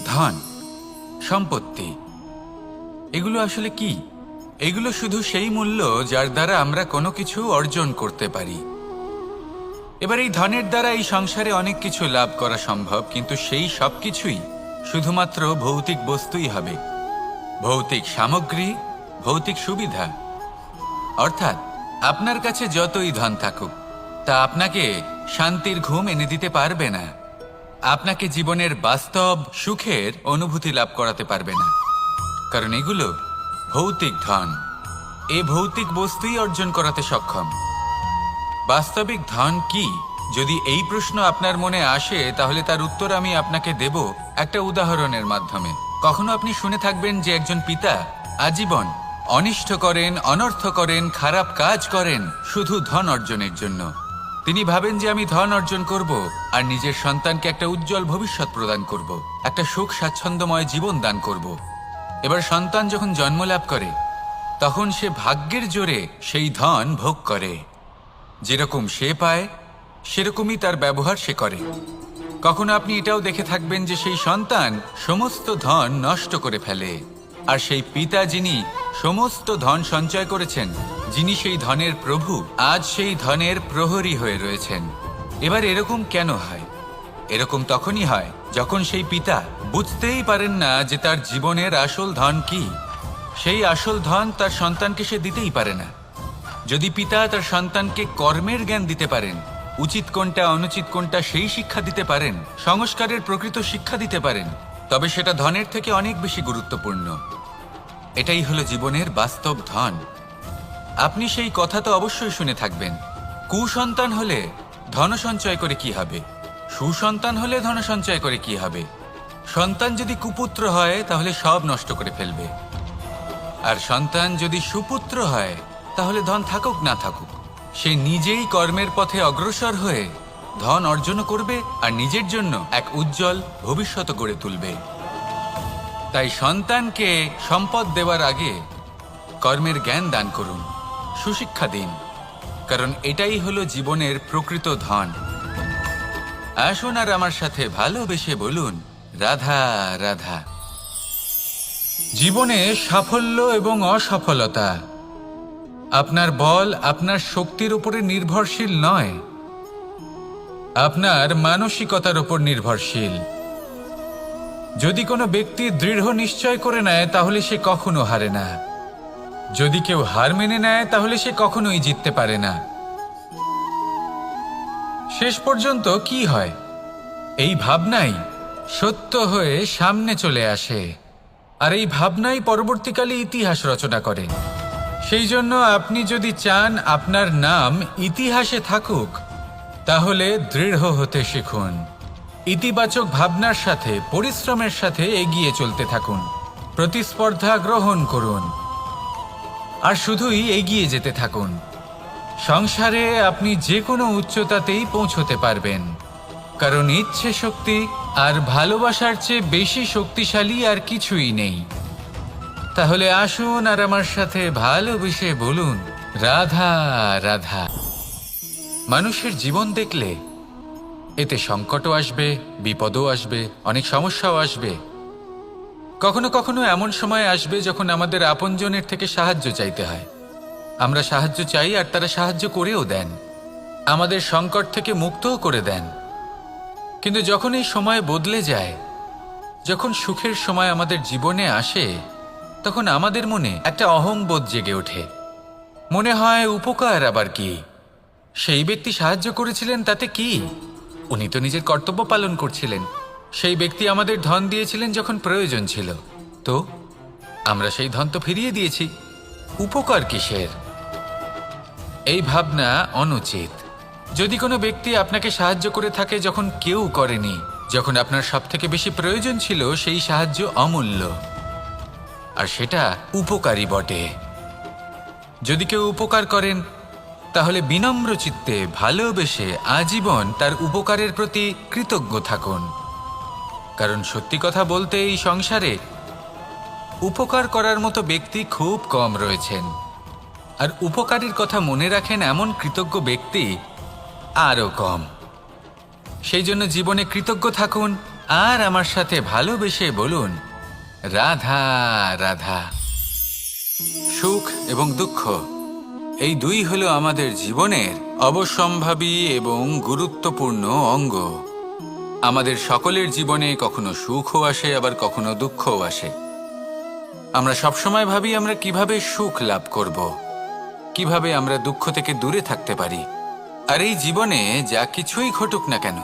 ধন, সম্পত্তি, এগুলো আসলে কি? এগুলো শুধু সেই মূল্য যার দ্বারা আমরা কোনো কিছু অর্জন করতে পারি। এবার এই ধনের দ্বারা এই সংসারে অনেক কিছু লাভ করা সম্ভব, কিন্তু সেই সব কিছুই শুধুমাত্র ভৌতিক বস্তুই হবে, ভৌতিক সামগ্রী, ভৌতিক সুবিধা। অর্থাৎ আপনার কাছে যতই ধন থাকুক, তা আপনাকে শান্তির ঘুম এনে দিতে পারবে না, আপনাকে জীবনের বাস্তব সুখের অনুভূতি লাভ করাতে পারবে না, কারণ এগুলো ভৌতিক ধন। এ ভৌতিক বস্তুই অর্জন করাতে সক্ষম। বাস্তবিক ধন কি? যদি এই প্রশ্ন আপনার মনে আসে, তাহলে তার উত্তর আমি আপনাকে দেব একটা উদাহরণের মাধ্যমে। কখনো আপনি শুনে থাকবেন যে একজন পিতা আজীবন অনিষ্ট করেন, অনর্থ করেন, খারাপ কাজ করেন শুধু ধন অর্জনের জন্য। তিনি ভাবেন যে আমি ধন অর্জন করব আর নিজের সন্তানকে একটা উজ্জ্বল ভবিষ্যৎ প্রদান করব, একটা সুখ স্বাচ্ছন্দ্যময় জীবন দান করব। এবার সন্তান যখন জন্ম লাভ করে, তখন সে ভাগ্যের জোরে সেই ধন ভোগ করে। যেরকম সে পায় সেরকমই তার ব্যবহার সে করে। কখনো আপনি এটাও দেখে থাকবেন যে সেই সন্তান সমস্ত ধন নষ্ট করে ফেলে, আর সেই পিতা যিনি সমস্ত ধন সঞ্চয় করেছেন, যিনি সেই ধনের প্রভু, আজ সেই ধনের প্রহরী হয়ে রয়েছেন। এবার এরকম কেন হয়? এরকম তখনই হয় যখন সেই পিতা বুঝতেই পারেন না যে তার জীবনের আসল ধন কি। সেই আসল ধন তার সন্তানকে সে দিতেই পারে না। যদি পিতা তার সন্তানকে কর্মের জ্ঞান দিতে পারেন, উচিত কোনটা অনুচিত কোনটা সেই শিক্ষা দিতে পারেন, সংস্কারের প্রকৃত শিক্ষা দিতে পারেন, তবে সেটা ধনের থেকে অনেক বেশি গুরুত্বপূর্ণ। এটাই হলো জীবনের বাস্তব ধন। আপনি সেই কথা তো অবশ্যই শুনে থাকবেন, কুসন্তান হলে ধন সঞ্চয় করে কি হবে, সুসন্তান হলে ধন সঞ্চয় করে কি হবে। সন্তান যদি কুপুত্র হয় তাহলে সব নষ্ট করে ফেলবে, আর সন্তান যদি সুপুত্র হয় তাহলে ধন থাকুক না থাকুক, সে নিজেই কর্মের পথে অগ্রসর হয়ে ধন অর্জন করবে আর নিজের জন্য এক উজ্জ্বল ভবিষ্যৎ গড়ে তুলবে। তাই সন্তানকে সম্পদ দেওয়ার আগে কর্মের জ্ঞান দান করুন, সুশিক্ষা দিন, কারণ এটাই হলো জীবনের প্রকৃত ধন। আসুন আর আমার সাথে ভালোবেসে বলুন, রাধা রাধা। জীবনে সাফল্য এবং অসফলতা আপনার বল, আপনার শক্তির উপরে নির্ভরশীল নয়, আপনার মানসিকতার উপর নির্ভরশীল। যদি কোনো ব্যক্তি দৃঢ় নিশ্চয় করে নেয় তাহলে সে কখনো হারে না। যদি কেউ হার মেনে নেয় তাহলে সে কখনোই জিততে পারে না। শেষ পর্যন্ত কি হয়? এই ভাবনাই সত্য হয়ে সামনে চলে আসে, আর এই ভাবনাই পরবর্তীকালে ইতিহাস রচনা করে। সেই জন্য আপনি যদি চান আপনার নাম ইতিহাসে থাকুক, তাহলে দৃঢ় হতে শিখুন। ইতিবাচক ভাবনার সাথে, পরিশ্রমের সাথে এগিয়ে চলতে থাকুন, প্রতিস্পর্ধা গ্রহণ করুন, আর শুধুই এগিয়ে যেতে থাকুন। সংসারে আপনি যে কোনো উচ্চতাতেই পৌঁছতে পারবেন, কারণ ইচ্ছে শক্তি আর ভালোবাসার চেয়ে বেশি শক্তিশালী আর কিছুই নেই। তাহলে আসুন আর আমার সাথে ভালোবেসে বলুন, রাধা রাধা। মানুষের জীবন দেখলে এতে সংকটও আসবে, বিপদও আসবে, অনেক সমস্যাও আসবে। কখনো কখনো এমন সময় আসবে যখন আমাদের আপনজনের থেকে সাহায্য চাইতে হয়। আমরা সাহায্য চাই আর তারা সাহায্য করেও দেন, আমাদের সংকট থেকে মুক্তও করে দেন। কিন্তু যখন এই সময় বদলে যায়, যখন সুখের সময় আমাদের জীবনে আসে, তখন আমাদের মনে একটা অহংবোধ জেগে ওঠে। মনে হয় উপকার আবার কি, সেই ব্যক্তি সাহায্য করেছিলেন তাতে কি, উনি তো নিজের কর্তব্য পালন করছিলেন। সেই ব্যক্তি আমাদের ধন দিয়েছিলেন যখন প্রয়োজন ছিল, তো আমরা সেই ধন তো ফিরিয়ে দিয়েছি, উপকার কিসের? এই ভাবনা অনুচিত। যদি কোনো ব্যক্তি আপনাকে সাহায্য করে থাকে যখন কেউ করেনি, যখন আপনার সবথেকে বেশি প্রয়োজন ছিল, সেই সাহায্য অমূল্য, আর সেটা উপকারী বটে। যদি কেউ উপকার করেন, তাহলে বিনম্র চিত্তে ভালোবেসে আজীবন তার উপকারের প্রতি কৃতজ্ঞ থাকুন। কারণ সত্যি কথা বলতে এই সংসারে উপকার করার মতো ব্যক্তি খুব কম রয়েছেন, আর উপকারীর কথা মনে রাখেন এমন কৃতজ্ঞ ব্যক্তি আরও কম। সেই জন্য জীবনে কৃতজ্ঞ থাকুন আর আমার সাথে ভালোবেসে বলুন, রাধা রাধা। সুখ এবং দুঃখ এই দুই হলো আমাদের জীবনের অবশ্যম্ভাবী এবং গুরুত্বপূর্ণ অঙ্গ। আমাদের সকলের জীবনে কখনো সুখও আসে, আবার কখনো দুঃখও আসে। আমরা সবসময় ভাবি আমরা কিভাবে সুখ লাভ করব, কিভাবে আমরা দুঃখ থেকে দূরে থাকতে পারি। আর এই জীবনে যা কিছুই ঘটুক না কেন,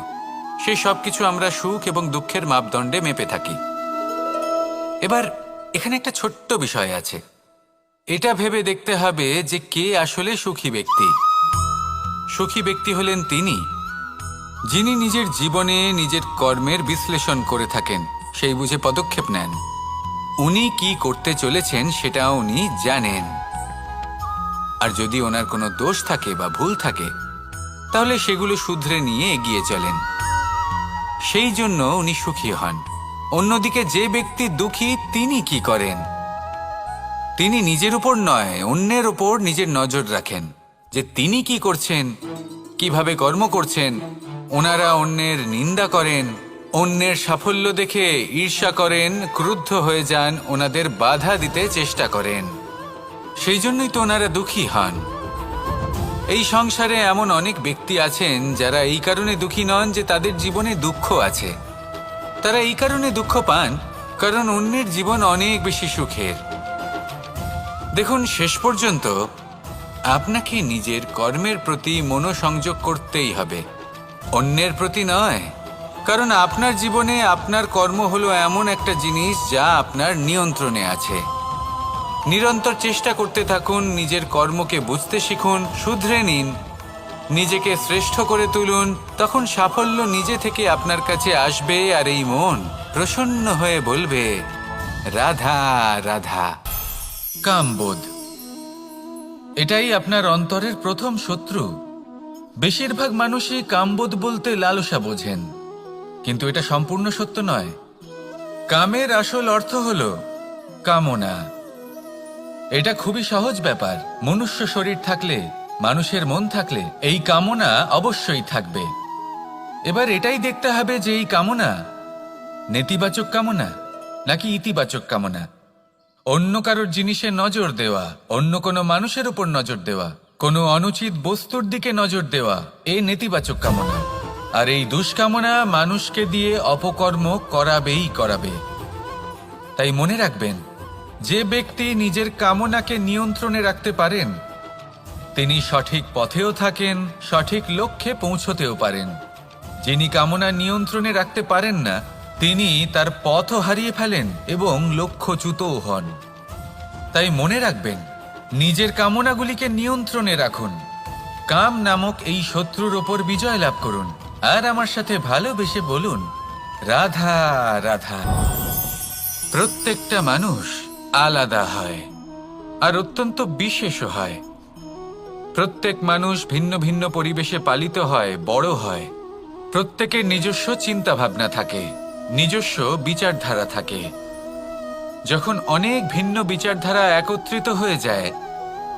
সেই সব কিছু আমরা সুখ এবং দুঃখের মাপদণ্ডে মেপে থাকি। এবার এখানে একটা ছোট্ট বিষয় আছে। এটা ভেবে দেখতে হবে যে কে আসলে সুখী ব্যক্তি। সুখী ব্যক্তি হলেন তিনি, যিনি নিজের জীবনে নিজের কর্মের বিশ্লেষণ করে থাকেন, সেই বুঝে পদক্ষেপ নেন। উনি কি করতে চলেছেন সেটা উনি জানেন। আর যদি ওনার কোনো দোষ থাকে বা ভুল থাকে, তাহলে সেগুলো শুধরে নিয়ে এগিয়ে চলেন। সেই জন্য উনি সুখী হন। অন্যদিকে যে ব্যক্তি দুঃখী, তিনি কি করেন? তিনি নিজের উপর নয়, অন্যের উপর নিজের নজর রাখেন, যে তিনি কি করছেন, কিভাবে কর্ম করছেন। ওনারা অন্যের নিন্দা করেন, অন্যের সাফল্য দেখে ঈর্ষা করেন, ক্রুদ্ধ হয়ে যান, ওনাদের বাধা দিতে চেষ্টা করেন। সেই জন্যই তো ওনারা দুঃখী হন। এই সংসারে এমন অনেক ব্যক্তি আছেন যারা এই কারণে দুঃখী নন যে তাদের জীবনে দুঃখ আছে। তারা এই কারণে দুঃখ পান কারণ অন্যের জীবন অনেক বেশি সুখের। দেখুন, শেষ পর্যন্ত আপনাকে নিজের কর্মের প্রতি মনোসংযোগ করতেই হবে, অন্যের প্রতি নয়। কারণ আপনার জীবনে আপনার কর্ম হলো এমন একটা জিনিস যা আপনার নিয়ন্ত্রণে আছে। নিরন্তর চেষ্টা করতে থাকুন, নিজের কর্মকে বুঝতে শিখুন, শুধরে নিন, নিজেকে শ্রেষ্ঠ করে তুলুন। তখন সাফল্য নিজে থেকে আপনার কাছে আসবে, আর এই মন প্রসন্ন হয়ে বলবে, রাধা রাধা। কামবোধ, এটাই আপনার অন্তরের প্রথম শত্রু। বেশিরভাগ মানুষই কামবোধ বলতে লালসা বোঝেন, কিন্তু এটা সম্পূর্ণ সত্য নয়। কামের আসল অর্থ হল কামনা। এটা খুবই সহজ ব্যাপার। মনুষ্য শরীর থাকলে, মানুষের মন থাকলে এই কামনা অবশ্যই থাকবে। এবার এটাই দেখতে হবে যে এই কামনা নেতিবাচক কামনা নাকি ইতিবাচক কামনা। অন্য কারোর জিনিসে নজর দেওয়া, অন্য কোনো মানুষের উপর নজর দেওয়া, কোনো অনুচিত বস্তুর দিকে নজর দেওয়া, এই নেতিবাচক কামনা। আর এই দুষ্কামনা মানুষকে দিয়ে অপকর্ম করাবেই করাবে। তাই মনে রাখবেন, যে ব্যক্তি নিজের কামনাকে নিয়ন্ত্রণে রাখতে পারেন, তিনি সঠিক পথেও থাকেন, সঠিক লক্ষ্যে পৌঁছতেও পারেন। যিনি কামনা নিয়ন্ত্রণে রাখতে পারেন না, তিনি তার পথও হারিয়ে ফেলেন এবং লক্ষ্যচ্যুতও হন। তাই মনে রাখবেন, নিজের কামনাগুলিকে নিয়ন্ত্রণে রাখুন। কাম নামক এই শত্রুর ওপর বিজয় লাভ করুন। আর আমার সাথে ভালোবেসে বলুন, রাধা রাধা। প্রত্যেকটা মানুষ আলাদা হয় আর অত্যন্ত বিশেষও হয়। প্রত্যেক মানুষ ভিন্ন ভিন্ন পরিবেশে পালিত হয়, বড় হয়। প্রত্যেকের নিজস্ব চিন্তা ভাবনা থাকে, নিজস্ব বিচারধারা থাকে। যখন অনেক ভিন্ন বিচারধারা একত্রিত হয়ে যায়,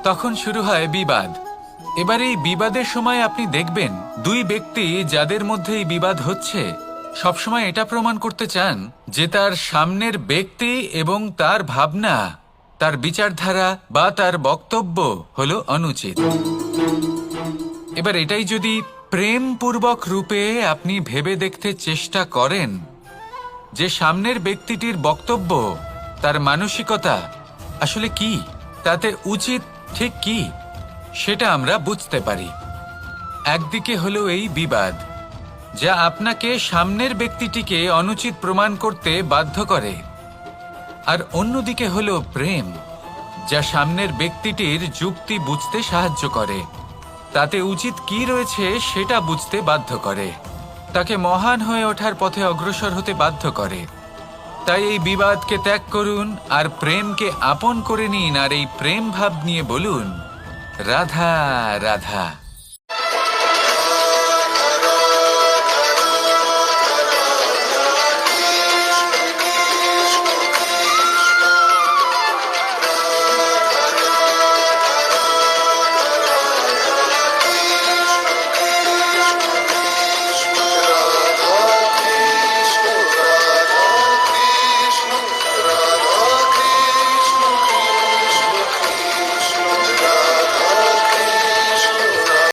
তখন শুরু হয় বিবাদ। এবার এই বিবাদের সময় আপনি দেখবেন, দুই ব্যক্তি যাদের মধ্যে এই বিবাদ হচ্ছে, সবসময় এটা প্রমাণ করতে চান যে তার সামনের ব্যক্তি এবং তার ভাবনা, তার বিচারধারা বা তার বক্তব্য হলো অনুচিত। এবার এটাই যদি প্রেমপূর্বক রূপে আপনি ভেবে দেখতে চেষ্টা করেন যে সামনের ব্যক্তিটির বক্তব্য, তার মানসিকতা আসলে কি, তাতে উচিত ঠিক কি, সেটা আমরা বুঝতে পারি। একদিকে হলো এই বিবাদ, যা আপনাকে সামনের ব্যক্তিটিকে অনুচিত প্রমাণ করতে বাধ্য করে, আর অন্যদিকে হলো প্রেম, যা সামনের ব্যক্তিটির যুক্তি বুঝতে সাহায্য করে, তাতে উচিত কি রয়েছে সেটা বুঝতে বাধ্য করে, তাকে মহান হয়ে ওঠার পথে অগ্রসর হতে বাধ্য করে। তাই এই বিবাদকে ত্যাগ করুন আর প্রেমকে আপন করে নিন, আর এই প্রেম ভাব নিয়ে বলুন, রাধা রাধা।